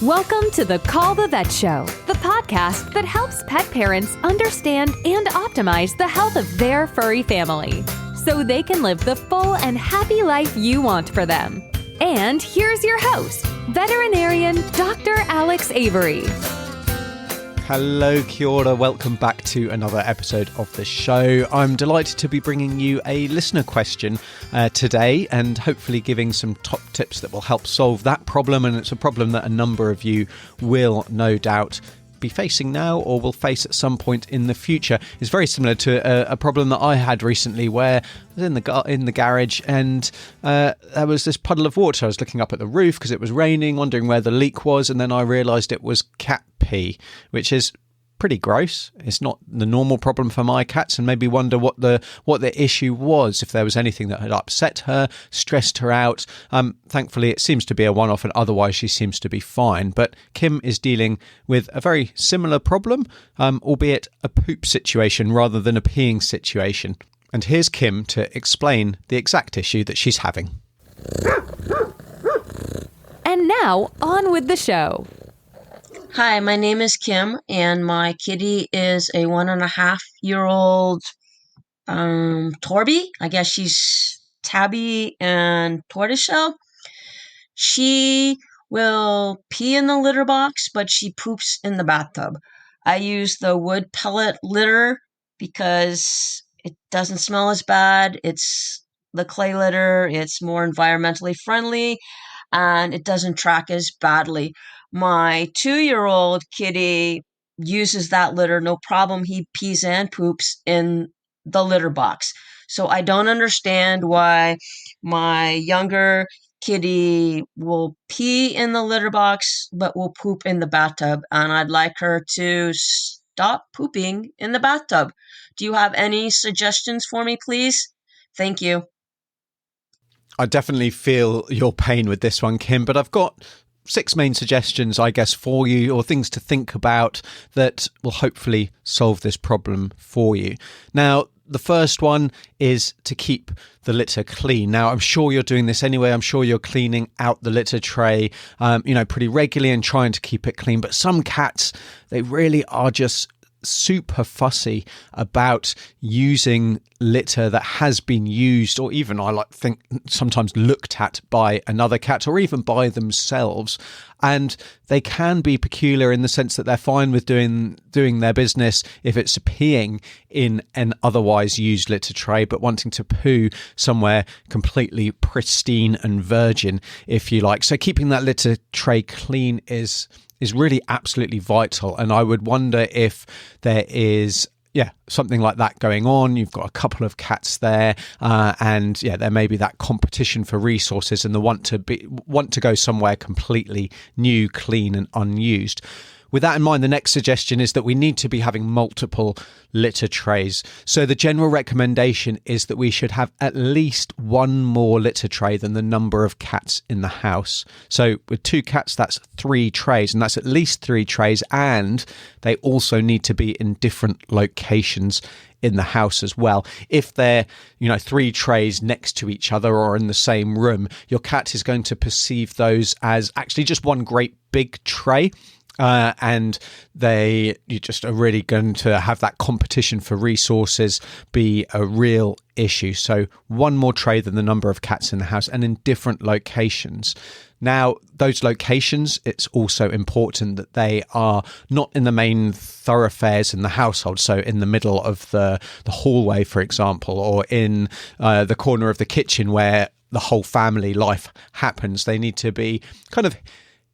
Welcome to the Call the Vet Show, the podcast that helps pet parents understand and optimize the health of their furry family so they can live the full and happy life you want for them. And here's your host, veterinarian Dr. Alex Avery. Hello, kia ora. Welcome back to another episode of the show. I'm delighted to be bringing you a listener question today and hopefully giving some top tips that will help solve that problem. And it's a problem that a number of you will no doubt be facing now or will face at some point in the future. It's very similar to a problem that I had recently where I was in the garage and there was this puddle of water. I was looking up at the roof because it was raining, wondering where the leak was, and then I realised it was cat pee, which is pretty gross. It's not the normal problem for my cats, and maybe wonder what the issue was, if there was anything that had upset her, stressed her out. Thankfully, it seems to be a one-off, and otherwise she seems to be fine. But Kim is dealing with a very similar problem, albeit a poop situation rather than a peeing situation. And here's Kim to explain the exact issue that she's having. And now, on with the show. Hi, my name is Kim, and my kitty is a 1.5-year-old Torby. I guess she's tabby and tortoiseshell. She will pee in the litter box, but she poops in the bathtub. I use the wood pellet litter because it doesn't smell as bad. It's the clay litter. It's more environmentally friendly, and it doesn't track as badly. My 2-year-old kitty uses that litter, no problem. He pees and poops in the litter box. So I don't understand why my younger kitty will pee in the litter box, but will poop in the bathtub. And I'd like her to stop pooping in the bathtub. Do you have any suggestions for me, please? Thank you. I definitely feel your pain with this one, Kim, but I've got 6 main suggestions, I guess, for you, or things to think about that will hopefully solve this problem for you. Now, the first one is to keep the litter clean. Now, I'm sure you're doing this anyway. I'm sure you're cleaning out the litter tray, pretty regularly and trying to keep it clean. But some cats, they really are just super fussy about using litter that has been used, or even think sometimes looked at by another cat or even by themselves. And they can be peculiar in the sense that they're fine with doing their business if it's peeing in an otherwise used litter tray, but wanting to poo somewhere completely pristine and virgin, if you like. So keeping that litter tray clean is really absolutely vital. And I would wonder if there is something like that going on. You've got a couple of cats there, and there may be that competition for resources and the want to go somewhere completely new, clean and unused. With that in mind, the next suggestion is that we need to be having multiple litter trays. So the general recommendation is that we should have at least one more litter tray than the number of cats in the house. So with 2 cats, that's 3 trays, and that's at least 3 trays, and they also need to be in different locations in the house as well. If they're, 3 trays next to each other or in the same room, your cat is going to perceive those as actually just one great big tray. And you just are really going to have that competition for resources be a real issue. So one more tray than the number of cats in the house, and in different locations. Now, those locations, it's also important that they are not in the main thoroughfares in the household. So in the middle of the hallway, for example, or in the corner of the kitchen where the whole family life happens. They need to be kind of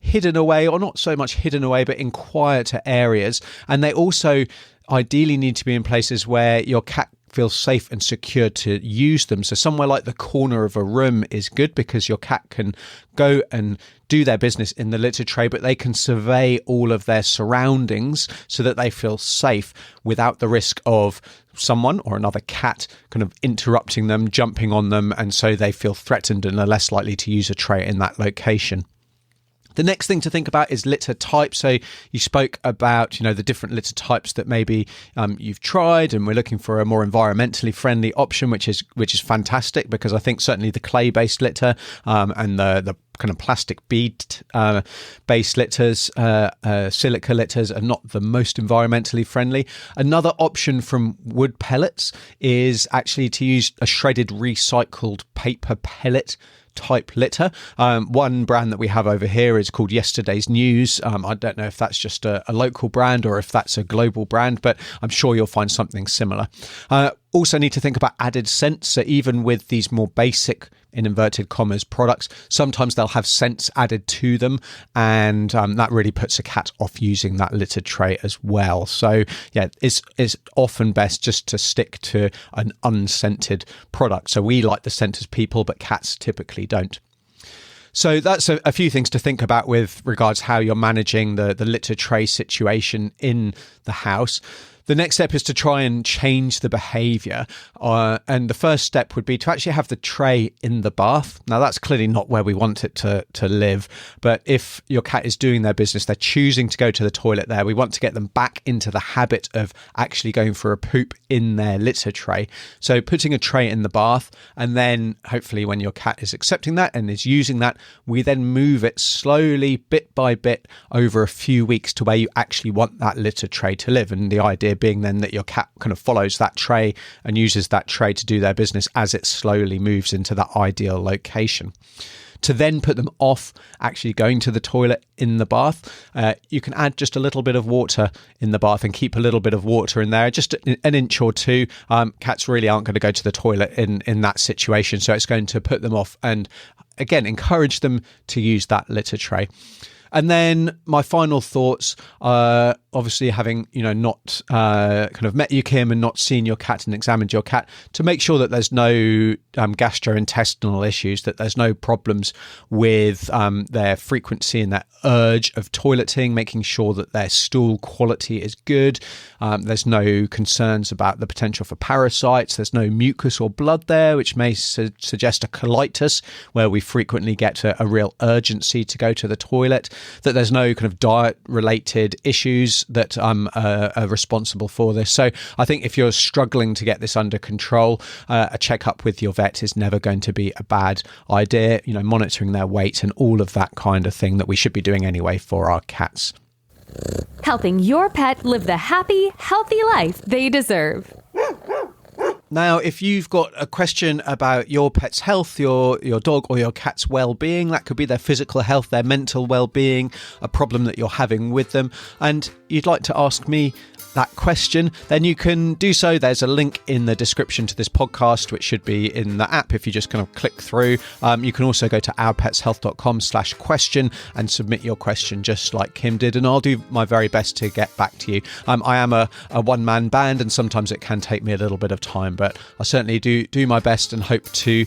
hidden away, or not so much hidden away, but in quieter areas. And they also ideally need to be in places where your cat feels safe and secure to use them. So somewhere like the corner of a room is good, because your cat can go and do their business in the litter tray, but they can survey all of their surroundings so that they feel safe without the risk of someone or another cat kind of interrupting them, jumping on them, and so they feel threatened and are less likely to use a tray in that location. The next thing to think about is litter type. So you spoke about, the different litter types that maybe you've tried, and we're looking for a more environmentally friendly option, which is fantastic, because I think certainly the clay-based litter and the kind of plastic bead based litters, silica litters are not the most environmentally friendly. Another option from wood pellets is actually to use a shredded recycled paper pellet type litter. One brand that we have over here is called Yesterday's News. I don't know if that's just a local brand or if that's a global brand, but I'm sure you'll find something similar. Also need to think about added scents. So even with these more basic, in inverted commas, products, sometimes they'll have scents added to them, and that really puts a cat off using that litter tray as well. So yeah, it's often best just to stick to an unscented product. So we like the scent as people, but cats typically don't. So that's a few things to think about with regards how you're managing the litter tray situation in the house. The next step is to try and change the behaviour. And the first step would be to actually have the tray in the bath. Now, that's clearly not where we want it to live. But if your cat is doing their business, they're choosing to go to the toilet there, we want to get them back into the habit of actually going for a poop in their litter tray. So putting a tray in the bath, and then hopefully when your cat is accepting that and is using that, we then move it slowly, bit by bit, over a few weeks to where you actually want that litter tray to live. And the idea being then that your cat kind of follows that tray and uses that tray to do their business as it slowly moves into that ideal location. To then put them off actually going to the toilet in the bath, you can add just a little bit of water in the bath and keep a little bit of water in there, just an inch or two. Cats really aren't going to go to the toilet in that situation, so it's going to put them off and, again, encourage them to use that litter tray. And then my final thoughts are obviously having, not kind of met you, Kim, and not seen your cat and examined your cat, to make sure that there's no gastrointestinal issues, that there's no problems with their frequency and their urge of toileting, making sure that their stool quality is good. There's no concerns about the potential for parasites. There's no mucus or blood there, which may suggest a colitis, where we frequently get a real urgency to go to the toilet. That there's no kind of diet-related issues that are responsible for this. So I think if you're struggling to get this under control, a checkup with your vet is never going to be a bad idea. Monitoring their weight and all of that kind of thing that we should be doing anyway for our cats. Helping your pet live the happy, healthy life they deserve. Now, if you've got a question about your pet's health, your dog or your cat's well-being, that could be their physical health, their mental well-being, a problem that you're having with them, and you'd like to ask me that question, then you can do so. There's a link in the description to this podcast, which should be in the app if you just kind of click through. You can also go to ourpetshealth.com/question and submit your question just like Kim did, and I'll do my very best to get back to you. I am a one-man band, and sometimes it can take me a little bit of time, but I certainly do my best and hope to,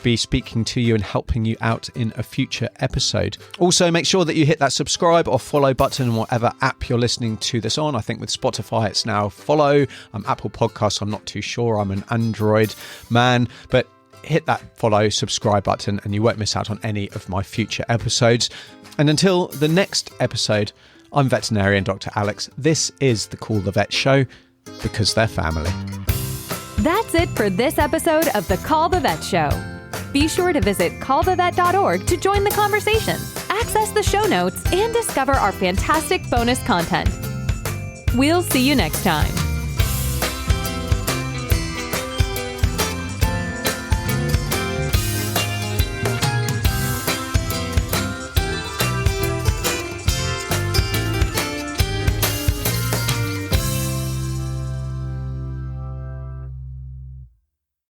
be speaking to you and helping you out in a future episode. Also, make sure that you hit that subscribe or follow button in whatever app you're listening to this on. I think with Spotify, it's now follow. Apple Podcasts, I'm not too sure. I'm an Android man, but hit that follow, subscribe button, and you won't miss out on any of my future episodes. And until the next episode, I'm veterinarian Dr. Alex. This is the Call the Vet Show, because they're family. That's it for this episode of the Call the Vet Show. Be sure to visit callthevet.org to join the conversation, access the show notes, and discover our fantastic bonus content. We'll see you next time.